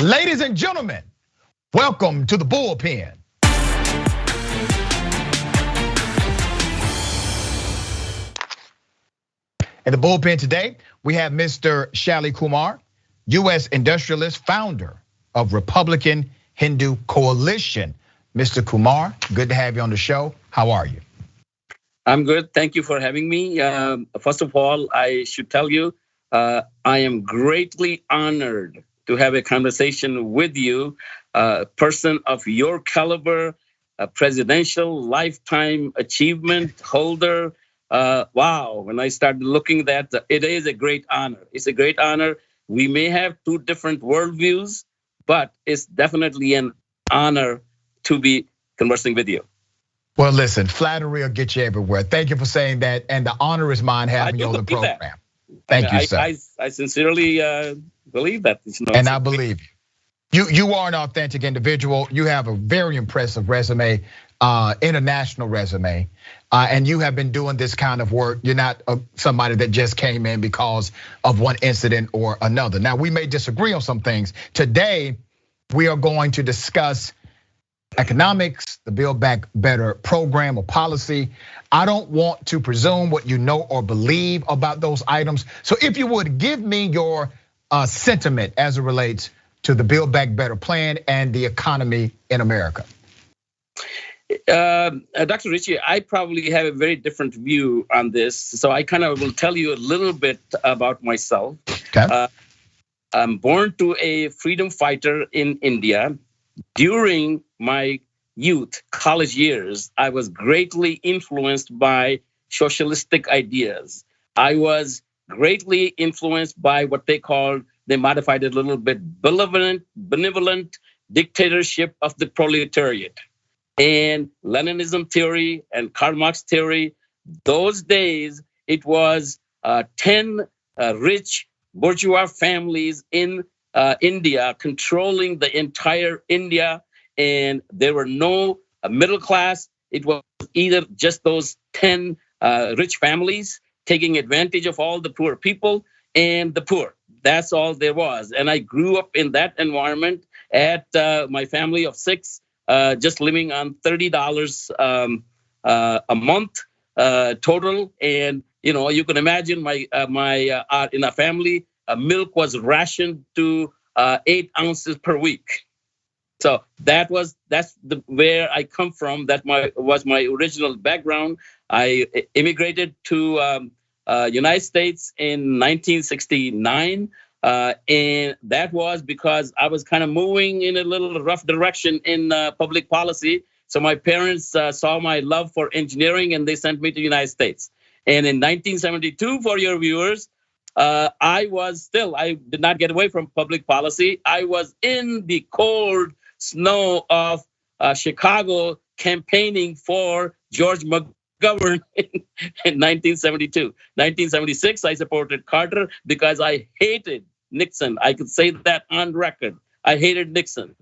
Ladies and gentlemen, welcome to the Bullpen. In the Bullpen today, we have Mr. Shalabh Kumar, U.S. industrialist, founder of Republican Hindu Coalition. Mr. Kumar, good to have you on the show. How are you? I'm good. Thank you for having me. First of all, I should tell you, I am greatly honored to have a conversation with you, a person of your caliber, a presidential lifetime achievement holder. Wow, when I started looking at that, it is a great honor. It's a great honor. We may have two different worldviews, but it's definitely an honor to be conversing with you. Well, listen, flattery will get you everywhere. Thank you for saying that, and the honor is mine having you on the program. That. Thank you, sir. I sincerely believe that. And I believe you. You are an authentic individual. You have a very impressive resume, international resume, and you have been doing this kind of work. You're not somebody that just came in because of one incident or another. Now, we may disagree on some things. Today, we are going to discuss economics, the Build Back Better program or policy. I don't want to presume what you know or believe about those items. So if you would give me your sentiment as it relates to the Build Back Better plan and the economy in America. Dr. Ritchie, I probably have a very different view on this. So I kind of will tell you a little bit about myself. Okay. I'm born to a freedom fighter in India. During my youth, college years, I was greatly influenced by socialistic ideas. I was greatly influenced by what they modified it a little bit, benevolent dictatorship of the proletariat. And Leninism theory and Karl Marx theory, those days, it was 10 rich bourgeois families in India controlling the entire India, and there were no middle class. It was either just those 10 rich families taking advantage of all the poor people and the poor. That's all there was. And I grew up in that environment at my family of 6, just living on $30 a month total. And you can imagine my in a family, milk was rationed to 8 ounces per week. So that's where I come from. That was my original background. I immigrated to United States in 1969, and that was because I was kind of moving in a little rough direction in public policy. So my parents saw my love for engineering, and they sent me to the United States. And in 1972, for your viewers, I did not get away from public policy. I was in the cold snow of Chicago campaigning for George McGovern in 1972. 1976, I supported Carter because I hated Nixon. I could say that on record. I hated Nixon.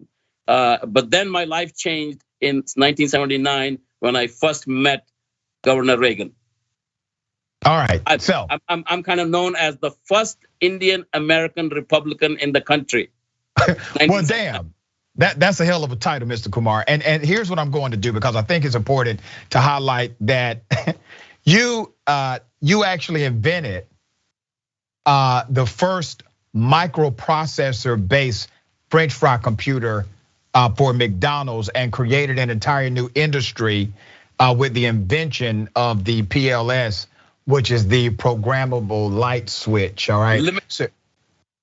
But then my life changed in 1979 when I first met Governor Reagan. All right, so I'm kind of known as the first Indian American Republican in the country. Well, damn, that's a hell of a title, Mr. Kumar. And here's what I'm going to do, because I think it's important to highlight that you actually invented the first microprocessor-based French fry computer for McDonald's, and created an entire new industry with the invention of the PLS, which is the programmable light switch. All right. Limit switch.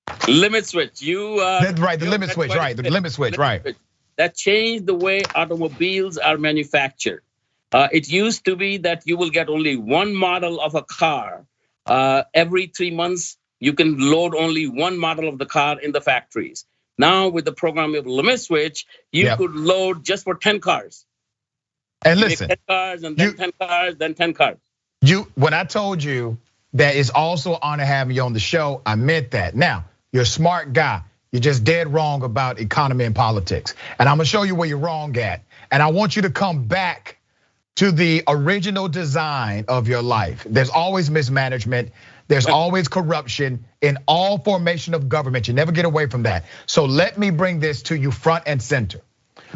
That's right. The limit switch. Right. The limit switch. Right. That changed the way automobiles are manufactured. It used to be that you will get only one model of a car. Every 3 months, you can load only one model of the car in the factories. Now with the programmable limit switch, you could load just for 10 cars. And listen, 10 cars, and then 10 cars, then 10 cars. When I told you that it's also an honor having you on the show, I meant that. Now, you're a smart guy. You're just dead wrong about economy and politics. And I'm gonna show you where you're wrong at. And I want you to come back to the original design of your life. There's always mismanagement. There's always corruption in all formation of government. You never get away from that. So let me bring this to you front and center.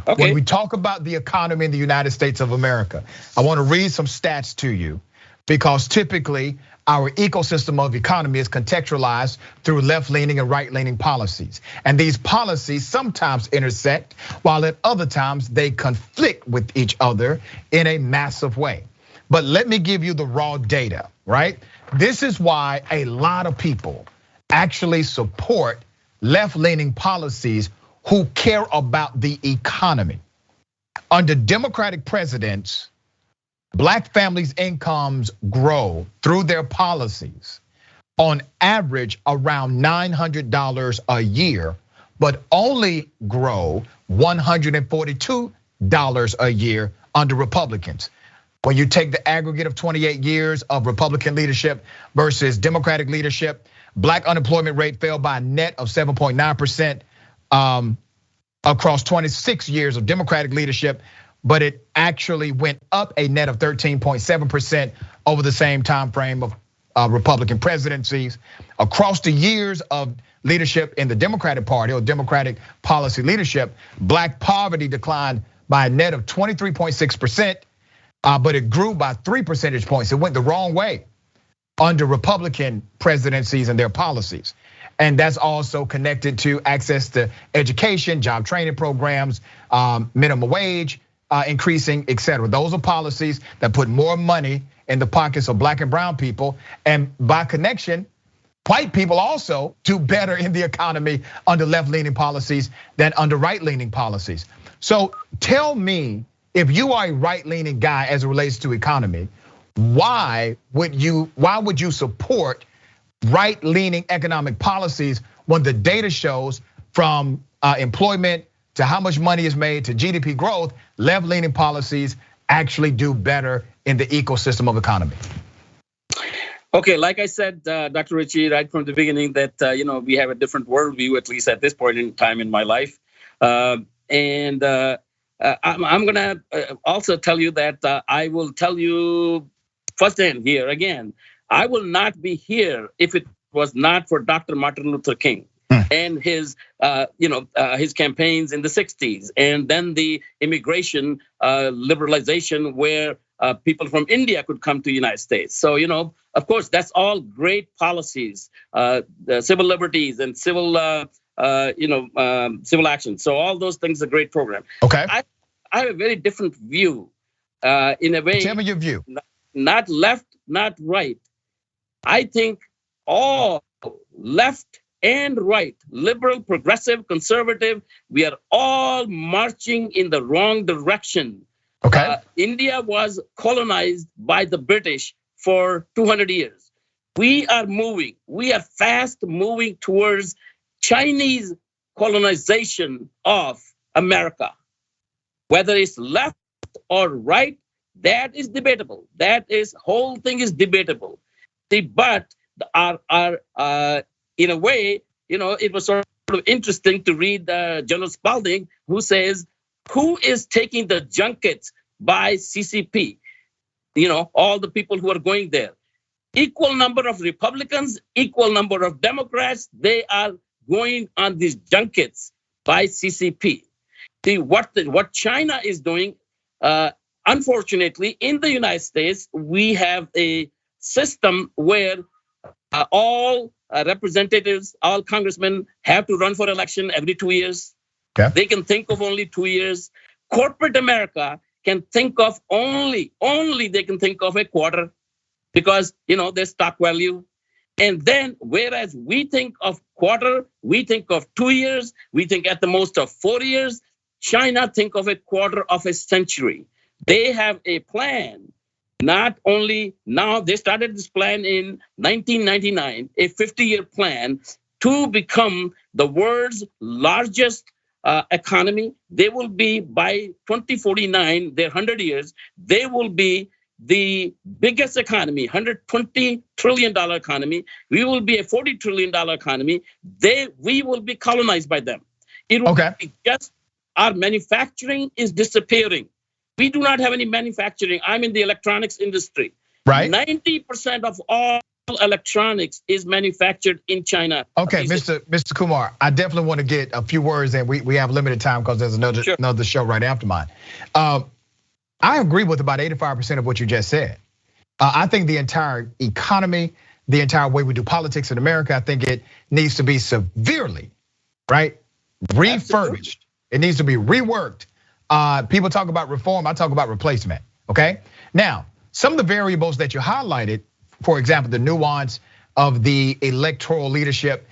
Okay. When we talk about the economy in the United States of America, I want to read some stats to you, because typically our ecosystem of economy is contextualized through left-leaning and right-leaning policies. And these policies sometimes intersect, while at other times they conflict with each other in a massive way. But let me give you the raw data, right? This is why a lot of people actually support left-leaning policies who care about the economy. Under Democratic presidents, Black families' incomes grow through their policies on average around $900 a year, but only grow $142 a year under Republicans. When you take the aggregate of 28 years of Republican leadership versus Democratic leadership, Black unemployment rate fell by a net of 7.9%. Across 26 years of Democratic leadership, but it actually went up a net of 13.7% over the same time frame of Republican presidencies. Across the years of leadership in the Democratic Party or Democratic policy leadership, Black poverty declined by a net of 23.6%, but it grew by 3 percentage points. It went the wrong way under Republican presidencies and their policies. And that's also connected to access to education, job training programs, minimum wage increasing, et cetera. Those are policies that put more money in the pockets of Black and brown people. And by connection, white people also do better in the economy under left-leaning policies than under right-leaning policies. So tell me, if you are a right-leaning guy as it relates to economy, why would you support right-leaning economic policies when the data shows from employment to how much money is made to GDP growth, left-leaning policies actually do better in the ecosystem of economy? Okay, like I said, Dr. Ritchie, right from the beginning, that we have a different worldview, at least at this point in time in my life, and I'm gonna also tell you that I will tell you firsthand here again. I will not be here if it was not for Dr. Martin Luther King and his campaigns in the 60s, and then the immigration liberalization where people from India could come to the United States. So, of course, that's all great policies, the civil liberties and civil action. So all those things are a great program. Okay. I have a very different view in a way. Tell me your view. Not left, not right. I think all left and right, liberal, progressive, conservative, we are all marching in the wrong direction. Okay. India was colonized by the British for 200 years. We are fast moving towards Chinese colonization of America. Whether it's left or right, that is debatable. Whole thing is debatable. But in a way, it was sort of interesting to read General Spalding, who says, who is taking the junkets by CCP? All the people who are going there. Equal number of Republicans, equal number of Democrats, they are going on these junkets by CCP. See, what China is doing, unfortunately, in the United States, we have a system where all representatives, all congressmen have to run for election every 2 years. Okay. They can think of only 2 years. Corporate America can think of only they can think of a quarter because their stock value. And then whereas we think of quarter, we think of 2 years, we think at the most of 4 years, China think of a quarter of a century. They have a plan. Not only now, they started this plan in 1999, a 50-year plan to become the world's largest economy. They will be by 2049, their 100 years, they will be the biggest economy, $120 trillion economy. We will be a $40 trillion economy. We will be colonized by them. It will be just our manufacturing is disappearing. We do not have any manufacturing. I'm in the electronics industry. Right. 90% of all electronics is manufactured in China. Okay, Mr. Kumar, I definitely want to get a few words in. We have limited time because there's another show right after mine. I agree with about 85% of what you just said. I think the entire economy, the entire way we do politics in America, I think it needs to be severely, right, refurbished. It needs to be reworked. People talk about reform, I talk about replacement, okay? Now, some of the variables that you highlighted, for example, the nuance of the electoral leadership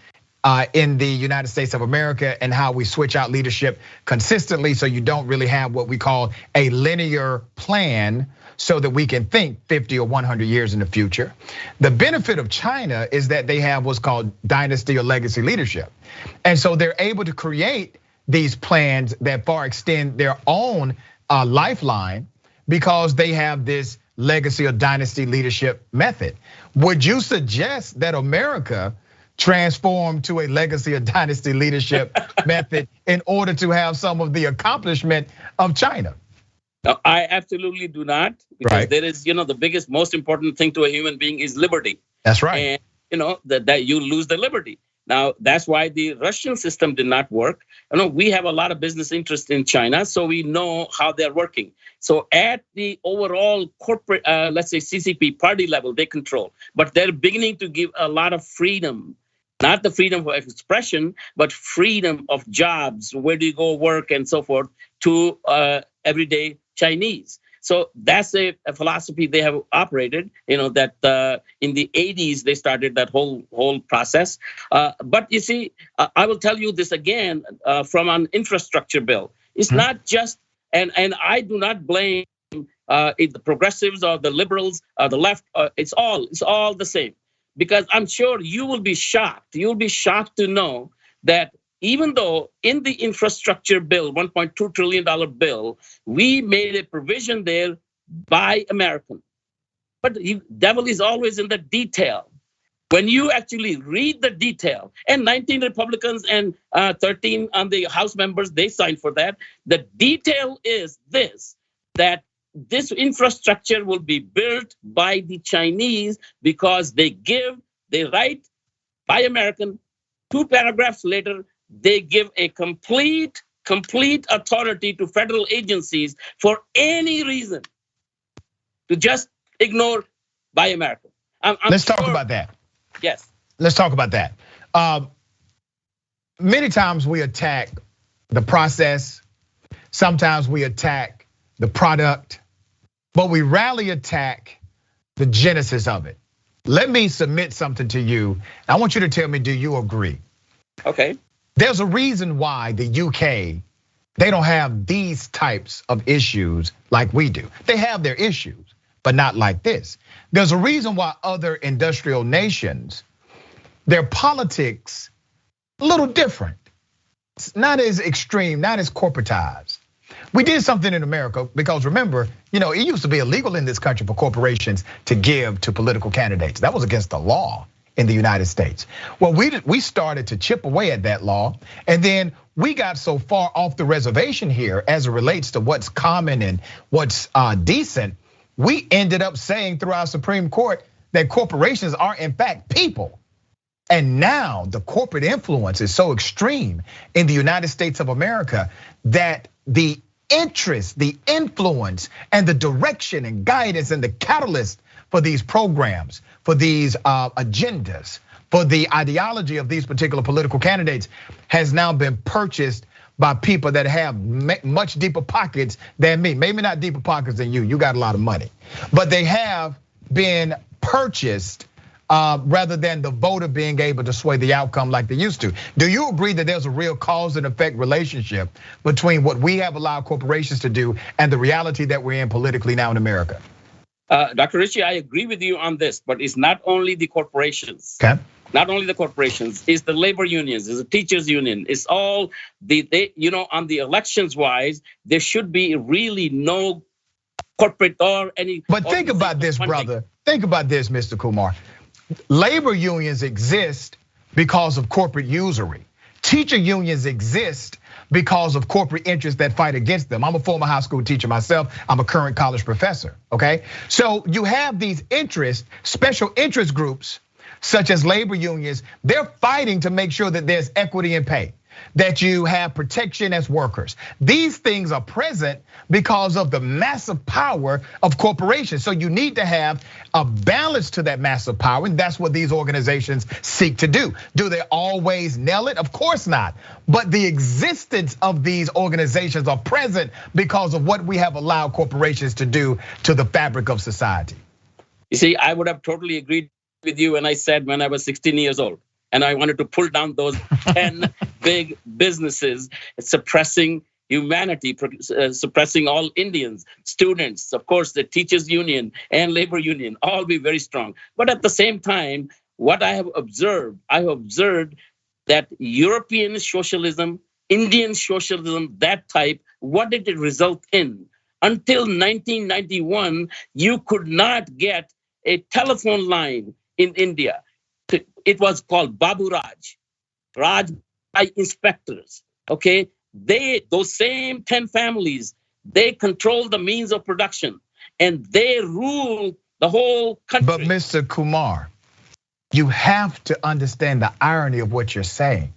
in the United States of America and how we switch out leadership consistently so you don't really have what we call a linear plan so that we can think 50 or 100 years in the future. The benefit of China is that they have what's called dynasty or legacy leadership. And so they're able to create these plans that far extend their own lifeline because they have this legacy or dynasty leadership method. Would you suggest that America transform to a legacy or dynasty leadership method in order to have some of the accomplishment of China? No, I absolutely do not, because there is, the biggest, most important thing to a human being is liberty. That's right. And that you lose the liberty. Now, that's why the Russian system did not work. We have a lot of business interest in China, so we know how they're working. So at the overall corporate, let's say CCP party level, they control, but they're beginning to give a lot of freedom, not the freedom of expression, but freedom of jobs, where do you go work and so forth, to everyday Chinese. So that's a philosophy they have operated, that in the 80s, they started that whole process. But you see, I will tell you this again from an infrastructure bill. It's not just, and I do not blame the progressives or the liberals or the left. It's all the same, because I'm sure you will be shocked. You'll be shocked to know that even though in the infrastructure bill, $1.2 trillion bill, we made a provision there by American. But the devil is always in the detail. When you actually read the detail, and 19 Republicans and 13 on the House members, they signed for that. The detail is this, that this infrastructure will be built by the Chinese because they write by American. 2 paragraphs later, they give a complete authority to federal agencies for any reason to just ignore by America. Let's talk about that. Yes. Let's talk about that. Many times we attack the process. Sometimes we attack the product, but we rarely attack the genesis of it. Let me submit something to you. I want you to tell me, do you agree? Okay. There's a reason why the UK, they don't have these types of issues like we do. They have their issues, but not like this. There's a reason why other industrial nations, their politics, a little different. It's not as extreme, not as corporatized. We did something in America because remember, it used to be illegal in this country for corporations to give to political candidates. That was against the law in the United States. Well, we started to chip away at that law, and then we got so far off the reservation here as it relates to what's common and what's decent. We ended up saying through our Supreme Court that corporations are in fact people. And now the corporate influence is so extreme in the United States of America that the interest, the influence, and the direction and guidance and the catalyst for these programs, for these agendas, for the ideology of these particular political candidates has now been purchased by people that have much deeper pockets than me. Maybe not deeper pockets than you, you got a lot of money. But they have been purchased rather than the voter being able to sway the outcome like they used to. Do you agree that there's a real cause and effect relationship between what we have allowed corporations to do and the reality that we're in politically now in America? Dr. Ritchie, I agree with you on this, but it's not only the corporations. Okay. Not only the corporations, it's the labor unions, it's the teachers union, it's all on the elections wise, there should be really no corporate or any. But think about this, brother. Think about this, Mr. Kumar. Labor unions exist because of corporate usury. Teacher unions exist because of corporate interests that fight against them. I'm a former high school teacher myself. I'm a current college professor, okay? So you have these interests, special interest groups such as labor unions, they're fighting to make sure that there's equity in pay, that you have protection as workers. These things are present because of the massive power of corporations. So you need to have a balance to that massive power, and that's what these organizations seek to do. Do they always nail it? Of course not. But the existence of these organizations are present because of what we have allowed corporations to do to the fabric of society. You see, I would have totally agreed with you when I said when I was 16 years old, and I wanted to pull down those 10 big businesses suppressing humanity, suppressing all Indians, students, of course, the teachers union and labor union, all be very strong. But at the same time, what I have observed that European socialism, Indian socialism, that type, what did it result in? Until 1991, you could not get a telephone line in India. It was called Babu Raj by inspectors, okay? Those same 10 families, they control the means of production and they rule the whole country. But Mr. Kumar, you have to understand the irony of what you're saying.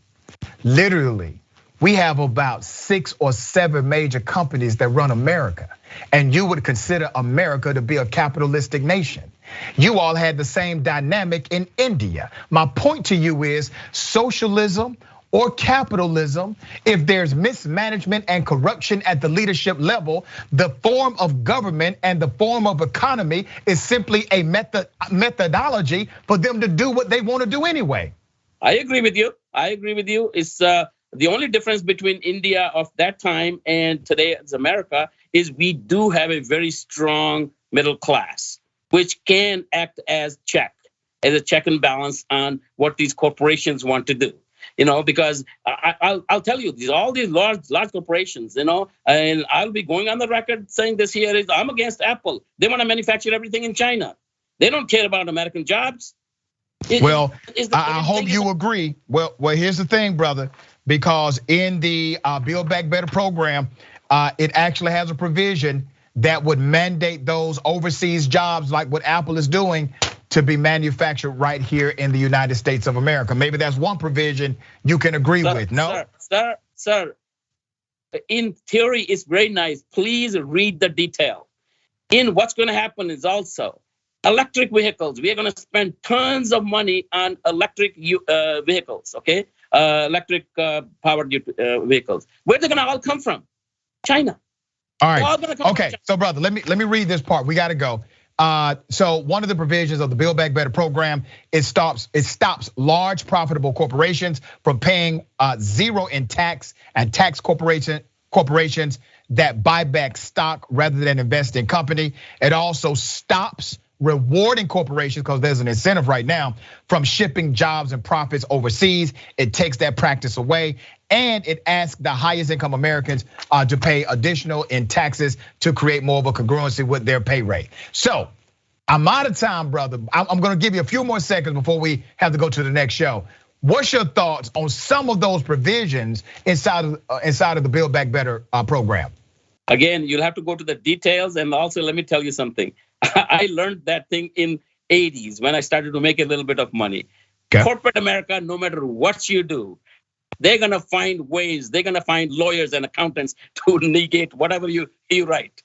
Literally, we have about 6 or 7 major companies that run America, and you would consider America to be a capitalistic nation. You all had the same dynamic in India. My point to you is socialism or capitalism, if there's mismanagement and corruption at the leadership level, the form of government and the form of economy is simply a methodology for them to do what they want to do anyway. I agree with you. It's the only difference between India of that time and today as America is we do have a very strong middle class, which can act as a check and balance on what these corporations want to do. Because I'll tell you, all these large corporations, and I'll be going on the record saying this here is I'm against Apple. They want to manufacture everything in China. They don't care about American jobs. I hope you agree. Well, here's the thing, brother, because in the Build Back Better program, it actually has a provision that would mandate those overseas jobs like what Apple is doing to be manufactured right here in the United States of America. Maybe that's one provision you can agree with, no? Sir, in theory, it's very nice. Please read the detail. In what's gonna happen is also electric vehicles. We are gonna spend tons of money on electric vehicles, okay? Electric powered vehicles. Where they're gonna all come from? China. All right, okay, so brother, let me read this part, we gotta go. So one of the provisions of the Build Back Better program, it stops large profitable corporations from paying zero in tax and tax corporations that buy back stock rather than invest in company. It also stops rewarding corporations, because there's an incentive right now, from shipping jobs and profits overseas. It takes that practice away. And it asks the highest income Americans to pay additional in taxes to create more of a congruency with their pay rate. So I'm out of time, brother. I'm gonna give you a few more seconds before we have to go to the next show. What's your thoughts on some of those provisions inside of the Build Back Better program? Again, you'll have to go to the details, and also let me tell you something. I learned that thing in 80s when I started to make a little bit of money. Okay. Corporate America, no matter what you do, they're gonna find ways. They're gonna find lawyers and accountants to negate whatever you write.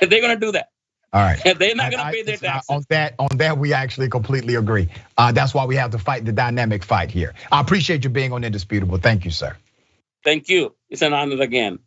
They're gonna do that. All right. They're not gonna pay their taxes. On that, we actually completely agree. That's why we have to fight the dynamic fight here. I appreciate you being on Indisputable. Thank you, sir. Thank you. It's an honor again.